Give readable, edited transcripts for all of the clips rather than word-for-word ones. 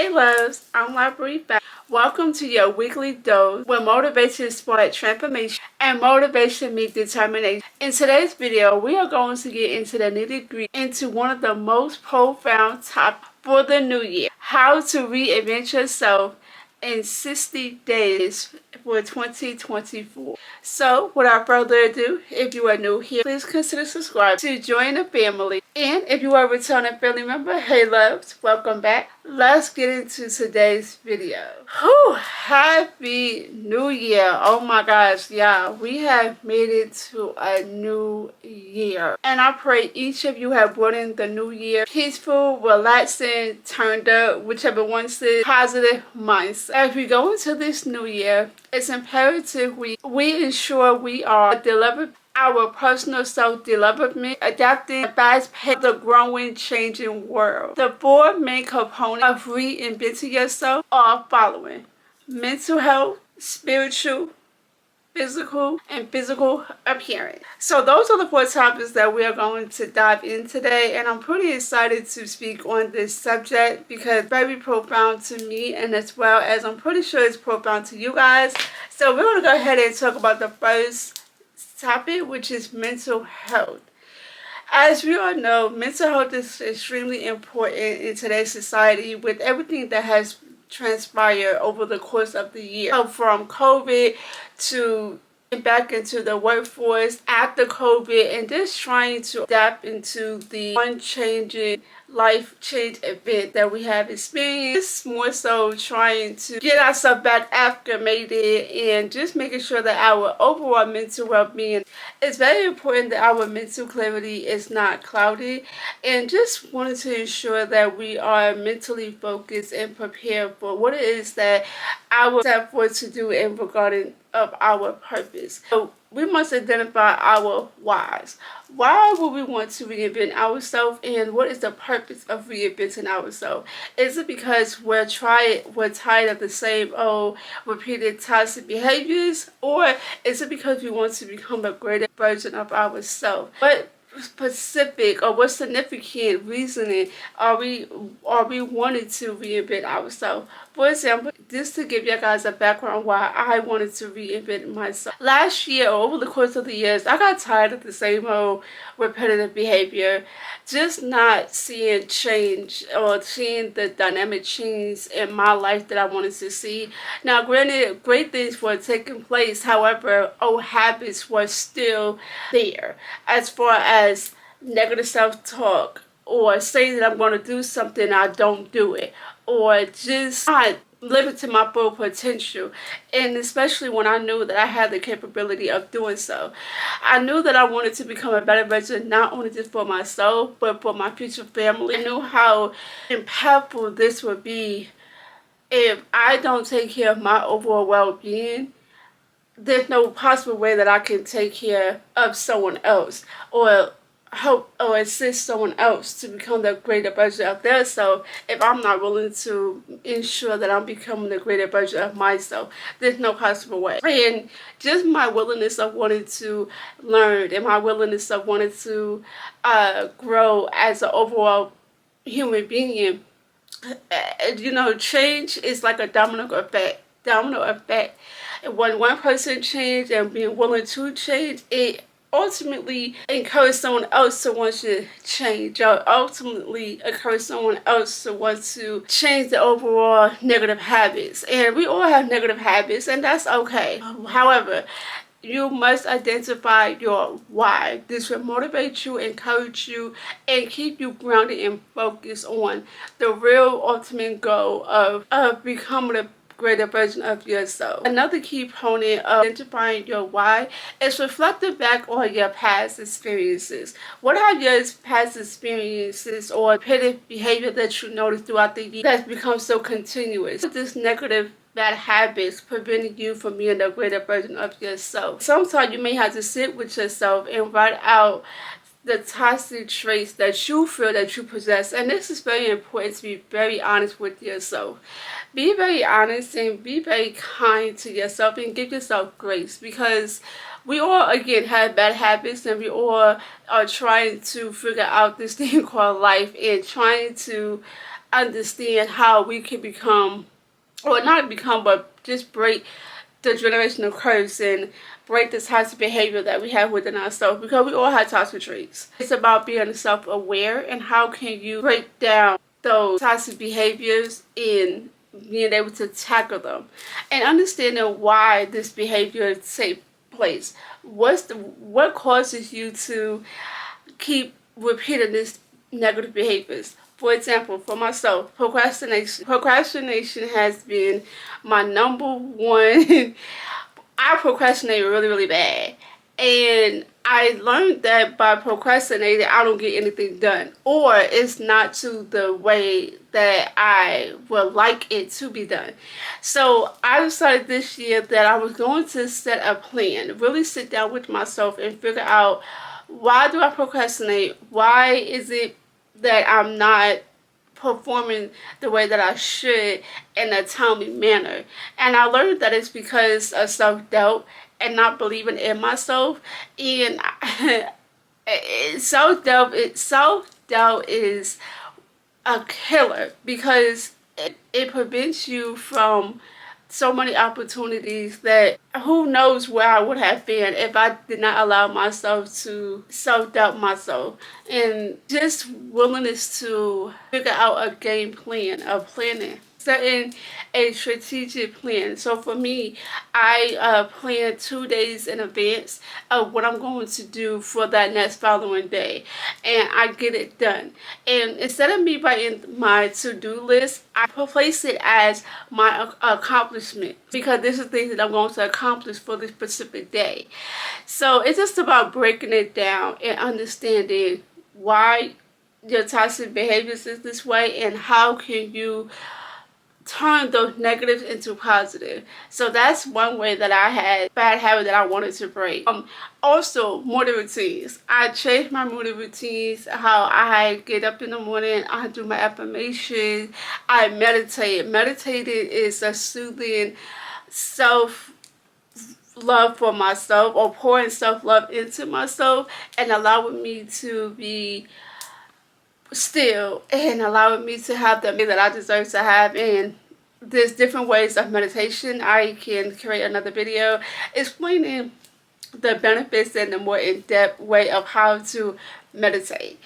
Hey loves, I'm Library. Welcome to your weekly dose where motivation sparks transformation and motivation meets determination. In today's video, we are going to get into the nitty-gritty into one of the most profound topics for the new year: how to reinvent yourself in 60 days for 2024. So, without further ado, if you are new here, please consider subscribing to join the family. And if you are a returning family member, hey loves, welcome back. Let's get into today's video. Whew, happy new year. Oh my gosh, yeah, we have made it to a new year. And I pray each of you have brought in the new year peaceful, relaxing, turned up, whichever one says, positive mindset. As we go into this new year, it's imperative we ensure we are delivering our personal self-development, adapting fast pace of the growing, changing world. The four main components of reinventing yourself are following: mental health, spiritual, physical appearance. So those are the four topics that we are going to dive in today, and I'm pretty excited to speak on this subject because it's very profound to me, and as well as I'm pretty sure it's profound to you guys. So we're going to go ahead and talk about the first topic, which is mental health. As we all know, mental health is extremely important in today's society with everything that has transpired over the course of the year. So from COVID to back into the workforce after COVID, and just trying to adapt into the unchanging life change event that we have experienced, more so trying to get ourselves back acclimated and just making sure that our overall mental well-being is very important, that our mental clarity is not clouded, and just wanted to ensure that we are mentally focused and prepared for what it is that our step forward to do in regarding of our purpose. So we must identify our whys. Why would we want to reinvent ourselves, and what is the purpose of reinventing ourselves? Is it because we're tired of the same old repeated toxic behaviors, or is it because we want to become a greater version of ourselves? What specific or what significant reasoning are we wanting to reinvent ourselves? For example, just to give you guys a background why I wanted to reinvent myself. Last year, or over the course of the years, I got tired of the same old repetitive behavior, just not seeing change or seeing the dynamic change in my life that I wanted to see. Now, granted, great things were taking place. However, old habits were still there, as far as negative self-talk, or saying that I'm going to do something, I don't do it, or just not living to my full potential. And especially when I knew that I had the capability of doing so, I knew that I wanted to become a better version, not only just for myself but for my future family. I knew how impactful this would be if I don't take care of my overall well-being. There's no possible way that I can take care of someone else or help or assist someone else to become the greater version of their self if I'm not willing to ensure that I'm becoming the greater version of myself. There's no possible way. And just my willingness of wanting to learn, and my willingness of wanting to grow as an overall human being. You know, change is like a domino effect. When one person changes and being willing to change, it ultimately encourage someone else to want to change, or ultimately encourage someone else to want to change the overall negative habits. And we all have negative habits, and that's okay. However, you must identify your why. This will motivate you, encourage you, and keep you grounded and focused on the real ultimate goal of becoming a greater version of yourself. Another key component of identifying your why is reflecting back on your past experiences. What are your past experiences or repetitive behavior that you noticed throughout the year that's become so continuous? This negative bad habits preventing you from being a greater version of yourself. Sometimes you may have to sit with yourself and write out the toxic traits that you feel that you possess. And this is very important, to be very honest with yourself. Be very honest and be very kind to yourself and give yourself grace, because we all, again, have bad habits, and we all are trying to figure out this thing called life and trying to understand how we can become, or not become, but just break the generational curse and break the toxic behavior that we have within ourselves, because we all have toxic traits. It's about being self-aware, and how can you break down those toxic behaviors and being able to tackle them and understanding why this behavior takes place. What causes you to keep repeating this negative behaviors? For example, for myself, procrastination. Procrastination has been my number one. I procrastinate really, really bad. And I learned that by procrastinating, I don't get anything done. Or it's not to the way that I would like it to be done. So I decided this year that I was going to set a plan. Really sit down with myself and figure out, why do I procrastinate? Why is it that I'm not performing the way that I should in a timely manner? And I learned that it's because of self-doubt and not believing in myself. And self-doubt is a killer, because it prevents you from so many opportunities that who knows where I would have been if I did not allow myself to self-doubt myself. And just willingness to figure out a game plan, a planning, setting a strategic plan. So for me, I plan 2 days in advance of what I'm going to do for that next following day, and I get it done. And instead of me writing my to-do list, I place it as my accomplishment, because this is things that I'm going to accomplish for this specific day. So it's just about breaking it down and understanding why your toxic behaviors is this way, and how can you turn those negatives into positive. So that's one way that I had bad habit that I wanted to break. Also, morning routines. I changed my morning routines, how I get up in the morning, I do my affirmations, I meditate. Meditating is a soothing self-love for myself, or pouring self-love into myself, and allowing me to be still and allowing me to have the meal that I deserve to have. And there's different ways of meditation. I can create another video explaining the benefits and the more in-depth way of how to meditate.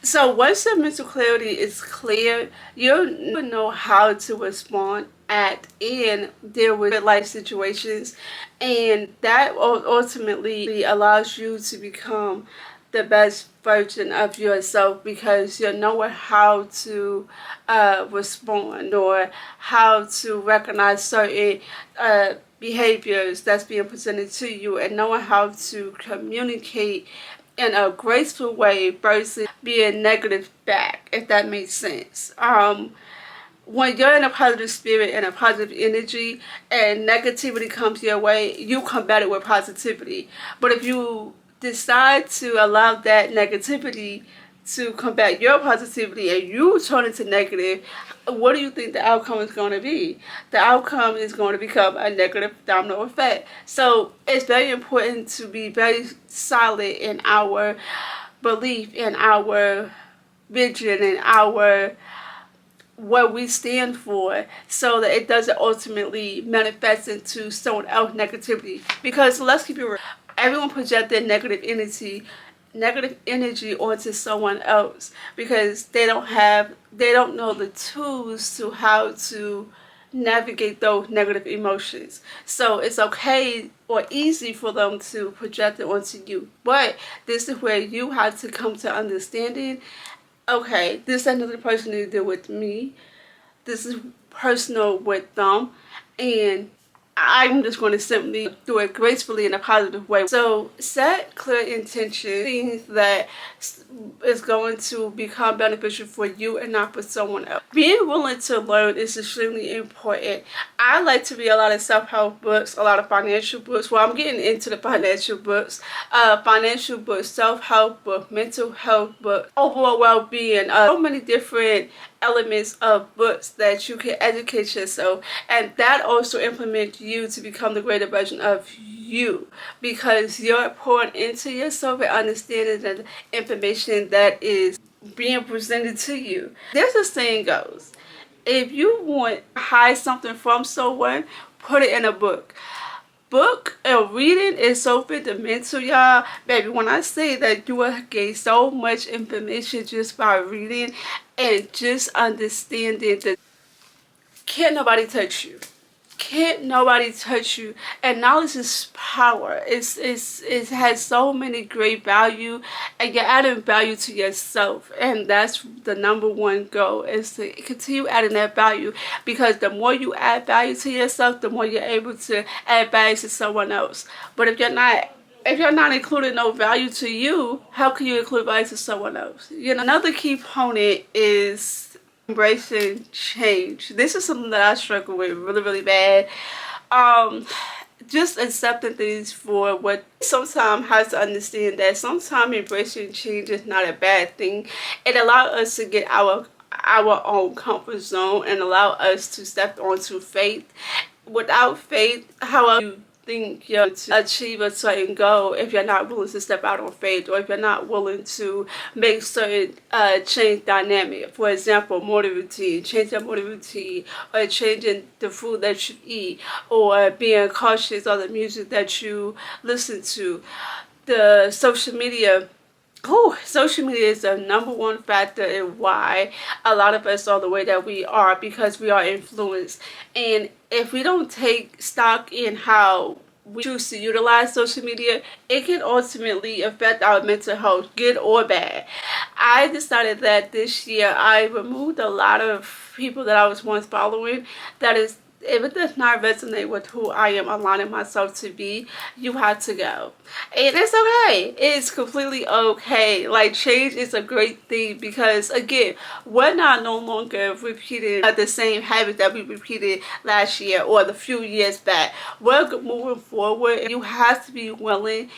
So once your mental clarity is clear, you'll know how to respond at and deal with life situations, and that ultimately allows you to become the best version of yourself, because you know how to respond, or how to recognize certain behaviors that's being presented to you, and knowing how to communicate in a graceful way versus being negative back, if that makes sense. When you're in a positive spirit and a positive energy, and negativity comes your way, you combat it with positivity. But if you decide to allow that negativity to combat your positivity, and you turn into negative, what do you think the outcome is going to be? The outcome is going to become a negative domino effect. So it's very important to be very solid in our belief, in our vision, in our what we stand for, so that it doesn't ultimately manifest into someone else's negativity. Because let's keep it real, everyone project their negative energy onto someone else, because they don't know the tools to how to navigate those negative emotions. So it's okay or easy for them to project it onto you. But this is where you have to come to understanding, okay, this is another person to deal with me. This is personal with them, and I'm just going to simply do it gracefully in a positive way. So set clear intention, things that is going to become beneficial for you and not for someone else. Being willing to learn is extremely important. I like to read a lot of self-help books, a lot of financial books. Well, I'm getting into the financial books, self-help book, mental health book, overall well-being, so many different elements of books that you can educate yourself, and that also implements you to become the greater version of you, because you're pouring into yourself and understanding the information that is being presented to you. There's a saying goes, if you want to hide something from someone, put it in a book. Book and reading is so fundamental, y'all. Baby, when I say that you will gain so much information just by reading and just understanding that can't nobody touch you. Can't nobody touch you. And knowledge is power. It has so many great value, and you're adding value to yourself. And that's the number one goal, is to continue adding that value, because the more you add value to yourself, the more you're able to add value to someone else. But if you're not including no value to you, how can you include value to someone else? You know, another key component is embracing change. This is something that I struggle with really, really bad. Just accepting things for what sometimes has to understand that sometimes embracing change is not a bad thing. It allows us to get our own comfort zone and allow us to step onto faith. Without faith, how you think you're to achieve a certain goal if you're not willing to step out on faith, or if you're not willing to make certain change dynamic. For example, morning routine, change your morning routine, or changing the food that you eat, or being cautious of the music that you listen to. The social media. Oh, social media is the number one factor in why a lot of us are the way that we are, because we are influenced. And if we don't take stock in how we choose to utilize social media, it can ultimately affect our mental health, good or bad. I decided that this year I removed a lot of people that I was once following. That is, if it does not resonate with who I am aligning myself to be, you have to go. And it's okay. It's completely okay. Like, change is a great thing, because again, we're not no longer repeating the same habits that we repeated last year or the few years back. We're moving forward. You have to be willing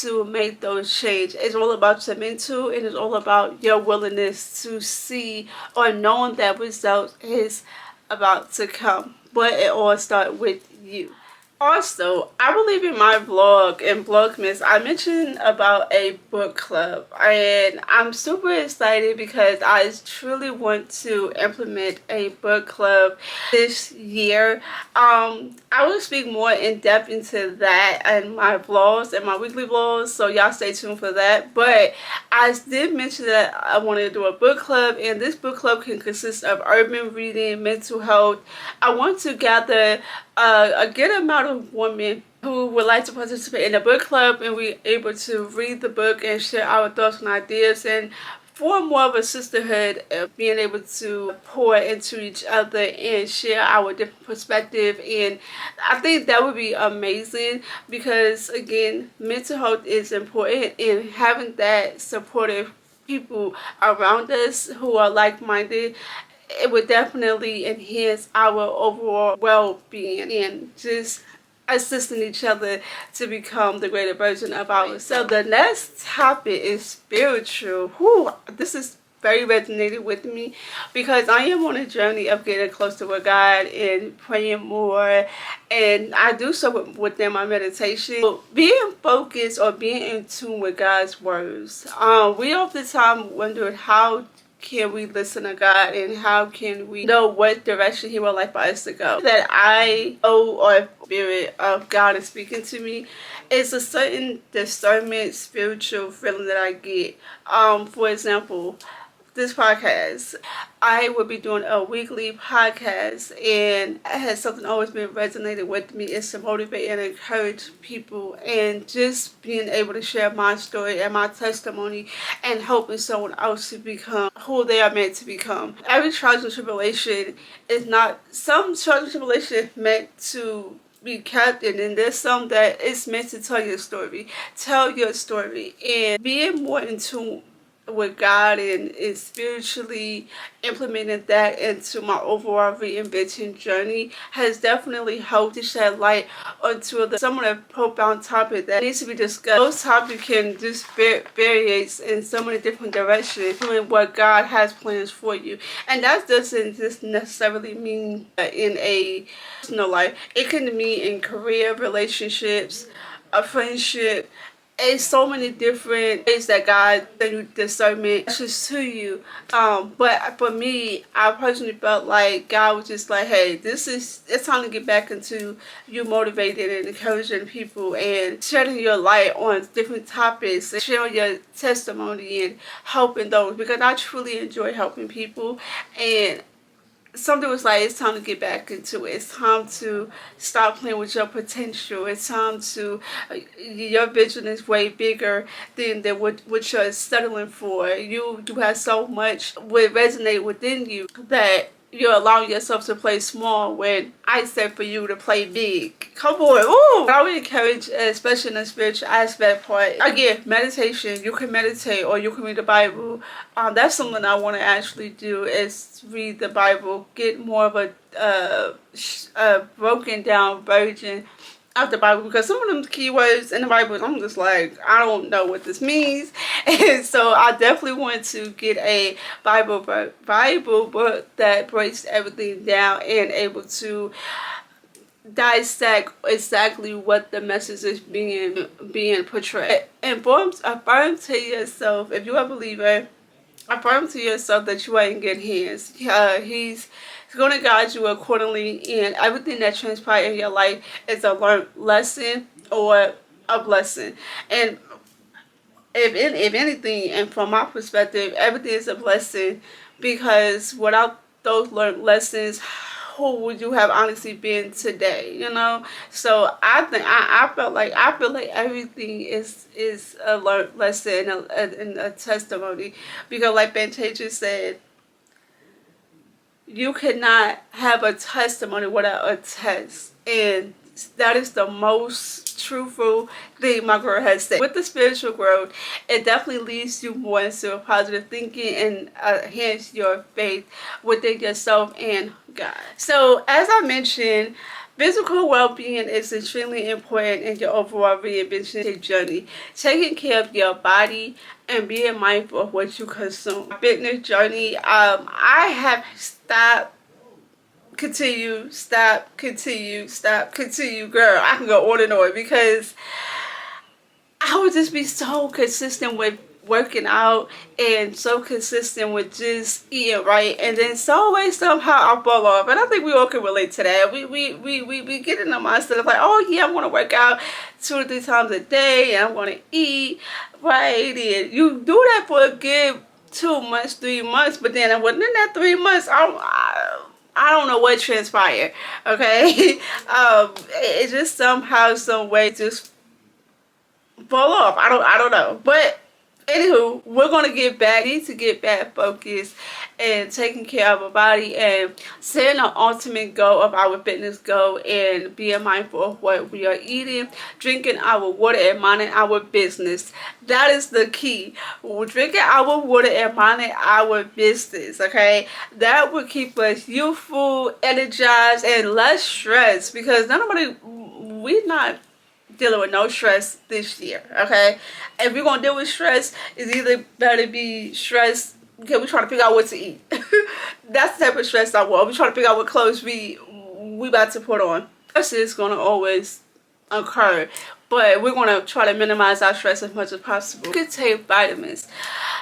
to make those changes. It's all about your mental, and it's all about your willingness to see or knowing that result is about to come. But it all starts with you. Also, I believe in my vlog and Vlogmas, I mentioned about a book club, and I'm super excited because I truly want to implement a book club this year. I will speak more in depth into that in my vlogs and my weekly vlogs, so y'all stay tuned for that. But I did mention that I wanted to do a book club, and this book club can consist of urban reading, mental health. I want to gather a good amount of women who would like to participate in the book club, and we're able to read the book and share our thoughts and ideas, and form more of a sisterhood of being able to pour into each other and share our different perspective. And I think that would be amazing, because again, mental health is important, and having that supportive people around us who are like-minded, it would definitely enhance our overall well-being, and just assisting each other to become the greater version of ourselves. So the next topic is spiritual. Whew, this is very resonated with me, because I am on a journey of getting closer with God and praying more, and I do so within my meditation. So being focused or being in tune with God's words. We oftentimes wonder, how can we listen to God, and how can we know what direction He would like for us to go? That I know, or spirit of God is speaking to me, is a certain discernment, spiritual feeling that I get. For example, this podcast, I will be doing a weekly podcast, and it has something always been resonated with me, is to motivate and encourage people, and just being able to share my story and my testimony, and helping someone else to become who they are meant to become. Every trial and tribulation is not, some trial and tribulation is meant to be kept, and then there's some that is meant to tell your story. Tell your story, and being more in tune with God, and spiritually implementing that into my overall reinventing journey has definitely helped to shed light onto some of the profound topics that needs to be discussed. Those topics can just variate in so many different directions from what God has plans for you, and that doesn't just necessarily mean in a personal life. It can mean in career, relationships, a friendship, it's so many different ways that God send discernment just to you. But for me, I personally felt like God was just like, hey, it's time to get back into you motivating and encouraging people and shedding your light on different topics and sharing your testimony and helping those, because I truly enjoy helping people. And something was like, it's time to get back into it. It's time to stop playing with your potential. It's time to, your vision is way bigger than what you're settling for. You have so much would resonate within you that you're allowing yourself to play small when I said for you to play big. Come on. Ooh. I would encourage, especially in the spiritual aspect part, again, meditation. You can meditate or you can read the Bible. That's something I want to actually do, is read the Bible, get more of a broken down version of the Bible, because some of them keywords in the Bible, I'm just like, I don't know what this means. And so I definitely want to get a Bible book that breaks everything down and able to dissect exactly what the message is being portrayed. And affirm to yourself, if you're a believer, affirm to yourself that you are in good hands. He's going to guide you accordingly, and everything that transpires in your life is a learned lesson or a blessing. And if anything, and from my perspective, everything is a blessing, because without those learned lessons, who would you have honestly been today? You know. So I feel like everything is a learned lesson and a testimony, because like Ben just said, you cannot have a testimony without a test. And that is the most truthful thing my girl has said. With the spiritual growth, it definitely leads you more into a positive thinking and enhance your faith within yourself and God. So as I mentioned, physical well-being is extremely important in your overall reinvention journey. Taking care of your body and being mindful of what you consume. Fitness journey, I have stopped, continue, stop, continue, stop, continue. Girl, I can go on and on, because I would just be so consistent with working out and so consistent with just eating right, and then somehow I fall off. And I think we all can relate to that. We get in the mindset of like, oh yeah, I want to work out 2 or 3 times a day and I want to eat right, and you do that for a good 2 months, 3 months, but then within that 3 months, I don't know what transpired. Okay. It just somehow, some way, just fall off. I don't know. But anywho, we're gonna need to get back focused and taking care of our body and setting an ultimate goal of our fitness goal, and being mindful of what we are eating, drinking our water, and minding our business. That is the key. We're drinking our water and minding our business, okay? That will keep us youthful, energized, and less stressed, because we're not dealing with no stress this year, okay? If we're gonna deal with stress, it's either better be stressed because we're trying to figure out what to eat. That's the type of stress I want. We're trying to figure out what clothes we about to put on. Stress is gonna always occur, but we're gonna try to minimize our stress as much as possible. You could take vitamins,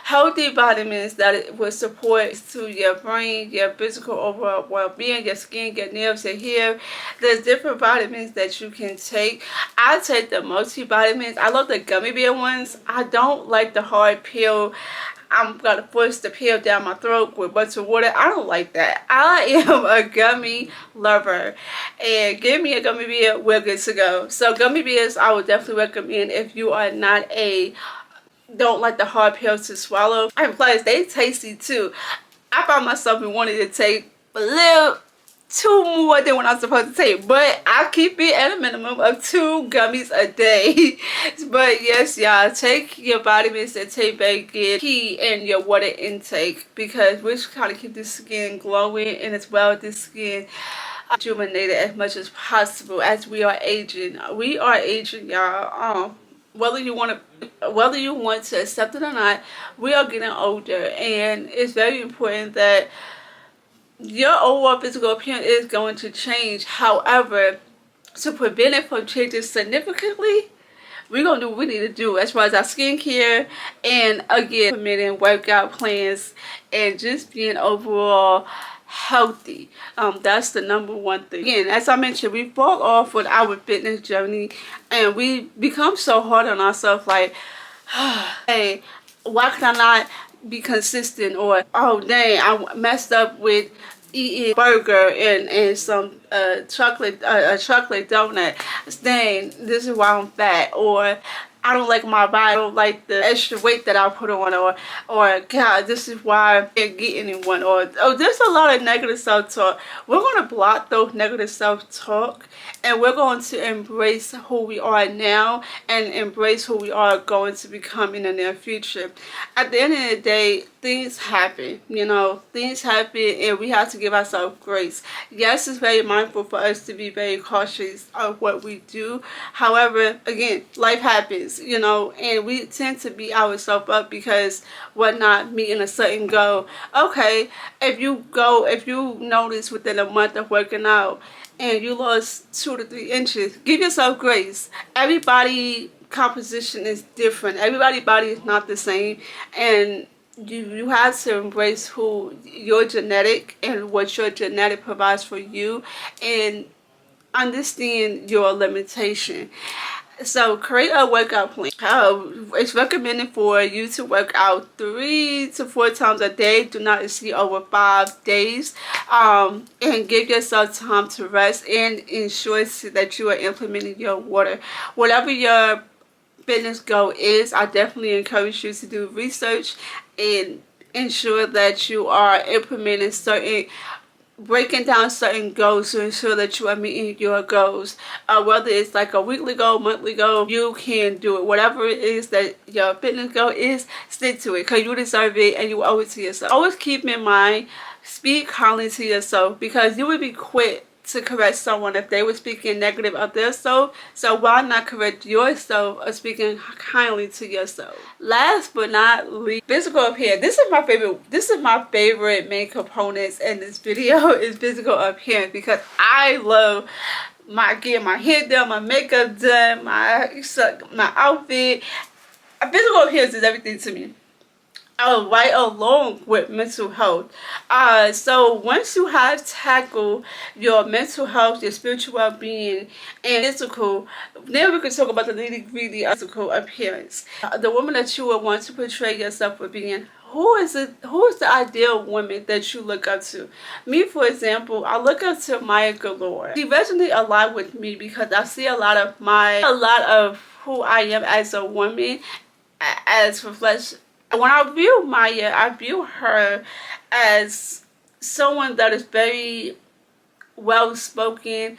healthy vitamins that will support to your brain, your physical overall well-being, your skin, your nerves, your hair. There's different vitamins that you can take. I take the multivitamins. I love the gummy bear ones. I don't like the hard pill. I'm gonna force the pill down my throat with a bunch of water. I don't like that. I am a gummy lover, and give me a gummy bear, we're good to go. So gummy bears, I would definitely recommend if you are not don't like the hard pills to swallow. And plus, they tasty too. I found myself wanting to take a little too more than what I'm supposed to take, but I keep it at a minimum of 2 gummies a day. But yes, y'all, take your vitamins and take back key in your water intake, because we're trying to keep the skin glowing, and as well the skin rejuvenated as much as possible as we are aging. We are aging, y'all. Whether you want to accept it or not, we are getting older, and it's very important that your overall physical appearance is going to change. However, to prevent it from changing significantly, we're gonna do what we need to do as far as our skincare, and again implementing workout plans and just being overall healthy. That's the number one thing. Again, as I mentioned, we fall off with our fitness journey and we become so hard on ourselves, like hey, why can I not be consistent? Or, oh dang, I messed up with eating burger and some chocolate a chocolate donut. Dang, this is why I'm fat. Or I don't like my body, I don't like the extra weight that I put on. Or God, this is why I can't get anyone. Or, oh, there's a lot of negative self-talk. We're going to block those negative self-talk, and we're going to embrace who we are now and embrace who we are going to become in the near future. At the end of the day, things happen, you know, things happen, and we have to give ourselves grace. Yes, it's very mindful for us to be very cautious of what we do. However, again, life happens, you know, and we tend to beat ourselves up because we're not meeting a certain goal. Okay, if you notice within a month of working out and you lost 2 to 3 inches, give yourself grace. Everybody composition is different. Everybody's body is not the same, and you have to embrace who your genetic and what your genetic provides for you, and understand your limitation. So create a workout plan. It's recommended for you to work out 3 to 4 times a day. Do not exceed over 5 days. And give yourself time to rest, and ensure that you are implementing your water. Whatever your fitness goal is, I definitely encourage you to do research and ensure that you are implementing breaking down certain goals to ensure that you are meeting your goals. Whether it's like a weekly goal, monthly goal, you can do it. Whatever it is that your fitness goal is, stick to it, because you deserve it and you owe it to yourself. Always keep in mind, speak kindly to yourself, because you would be quick to correct someone if they were speaking negative of their self. So why not correct yourself or speaking kindly to yourself? Last but not least, physical appearance. This is my favorite main components in this video is physical appearance, because I love getting my hair done, my makeup done, my outfit. Physical appearance is everything to me. Right along with mental health. So once you have tackled your mental health, your spiritual well-being, and physical, then we can talk about the nitty-gritty of physical appearance. The woman that you would want to portray yourself for being. Who is the ideal woman that you look up to? Me, for example, I look up to Maya Galore. She resonates a lot with me because I see a lot of who I am as a woman as reflection. When I view Maya, I view her as someone that is very well-spoken,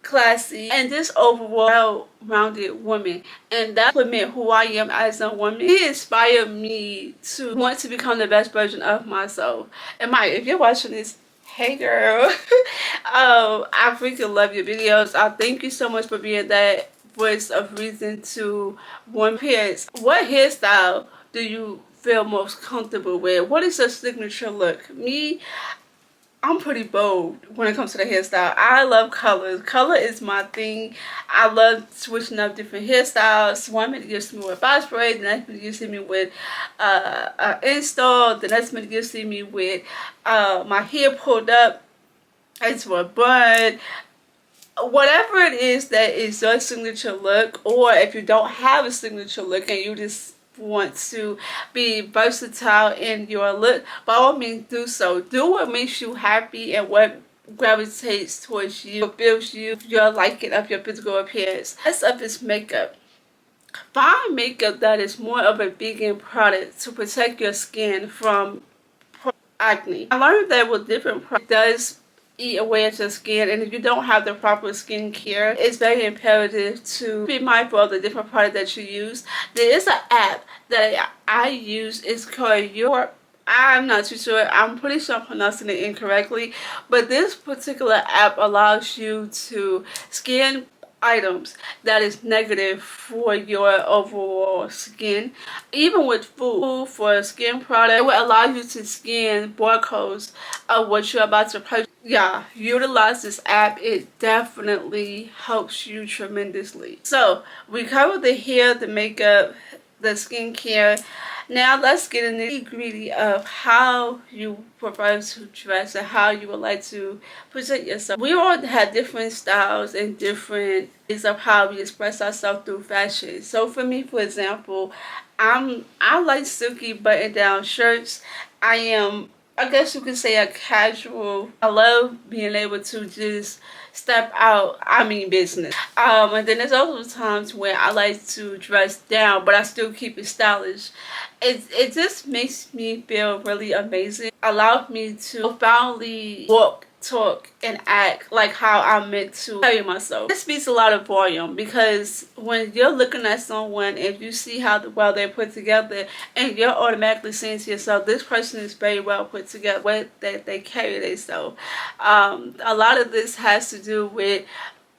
classy, and just overall well-rounded woman. And that implement who I am as a woman. He inspired me to want to become the best version of myself. And Maya, if you're watching this, hey girl, I freaking love your videos. I thank you so much for being that voice of reason to one parents. What hairstyle do you feel most comfortable with? What is your signature look? Me, I'm pretty bold when it comes to the hairstyle. I love colors. Color is my thing. I love switching up different hairstyles. One minute you see me with box braid, the next minute you see me with install, the next minute you see me with my hair pulled up into a bun. Whatever it is that is your signature look, or if you don't have a signature look and you just want to be versatile in your look, by all means do so. Do what makes you happy and what gravitates towards you, fulfills you, your liking of your physical appearance. Next up is makeup. Find makeup that is more of a vegan product to protect your skin from acne. I learned that with different products, it does eat away at your skin, and if you don't have the proper skincare, it's very imperative to be mindful of the different products that you use. There is an app that I use. It's called I'm not too sure. I'm pretty sure I'm pronouncing it incorrectly, but this particular app allows you to scan items that is negative for your overall skin. Even with food for a skin product, it will allow you to scan barcodes of what you're about to purchase. Yeah, utilize this app. It definitely helps you tremendously. So we covered the hair, the makeup, the skincare. Now let's get into the nitty-gritty of how you prefer to dress and how you would like to present yourself. We all have different styles and different ways of how we express ourselves through fashion. So for me, for example, I like silky button-down shirts. I guess you could say a casual. I love being able to just step out, I mean business. And then there's also times where I like to dress down, but I still keep it stylish. It just makes me feel really amazing. Allows me to profoundly walk, talk, and act like how I'm meant to carry myself. This speaks a lot of volume, because when you're looking at someone, if you see how well they're put together, and you're automatically saying to yourself, this person is very well put together, what that they carry themselves. A lot of this has to do with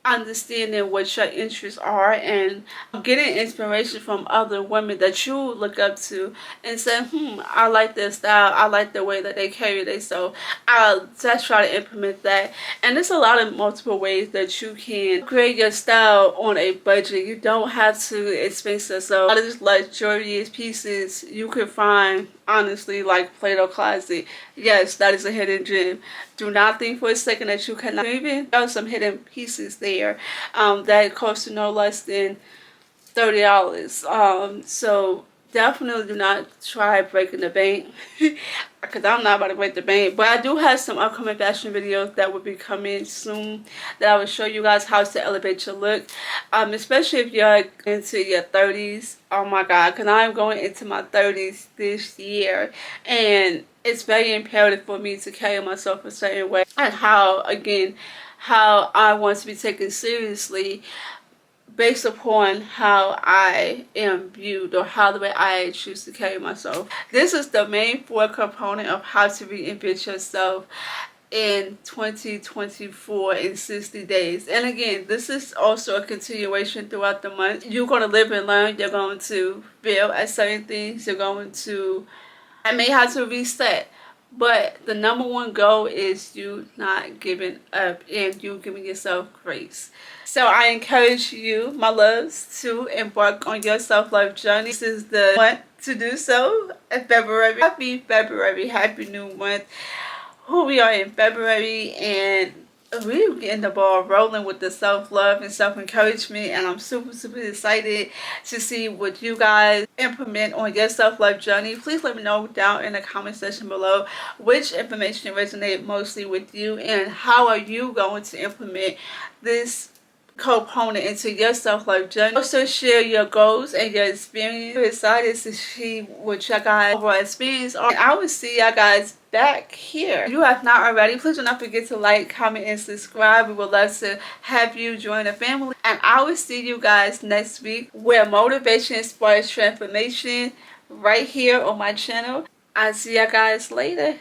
understanding what your interests are and getting inspiration from other women that you look up to and say, I like their style, I like the way that they carry themselves. I'll just try to implement that. And there's a lot of multiple ways that you can create your style on a budget. You don't have to expense yourself. A lot of these luxurious pieces you can find, honestly, like Play-Doh closet. Yes, that is a hidden gem. Do not think for a second that you cannot. Even there are some hidden pieces there that cost no less than $30. So definitely do not try breaking the bank, because I'm not about to break the bank. But I do have some upcoming fashion videos that will be coming soon that I will show you guys how to elevate your look, especially if you're into your 30s. Oh my god, because I'm going into my 30s this year, and it's very imperative for me to carry myself a certain way, and how I want to be taken seriously based upon how I am viewed, or how the way I choose to carry myself. This is the main 4 component of how to reinvent yourself in 2024 in 60 days. And again, this is also a continuation throughout the month. You're going to live and learn. You're going to fail at certain things. I may have to reset. But the number one goal is you not giving up and you giving yourself grace. So I encourage you, my loves, to embark on your self-love journey. This is the month to do so in February. Happy February, happy new month. We are in February, and we're getting the ball rolling with the self-love and self-encouragement, and I'm super excited to see what you guys implement on your self-love journey. Please let me know down in the comment section below which information resonated mostly with you, and how are you going to implement this component into your self-love journey. Also share your goals and your experience. I'm excited to see what your guys' overall experience are. And I will see y'all guys back here. If you have not already, please do not forget to like, comment, and subscribe. We would love to have you join the family. And I will see you guys next week, where motivation inspires transformation, right here on my channel. I'll see y'all guys later.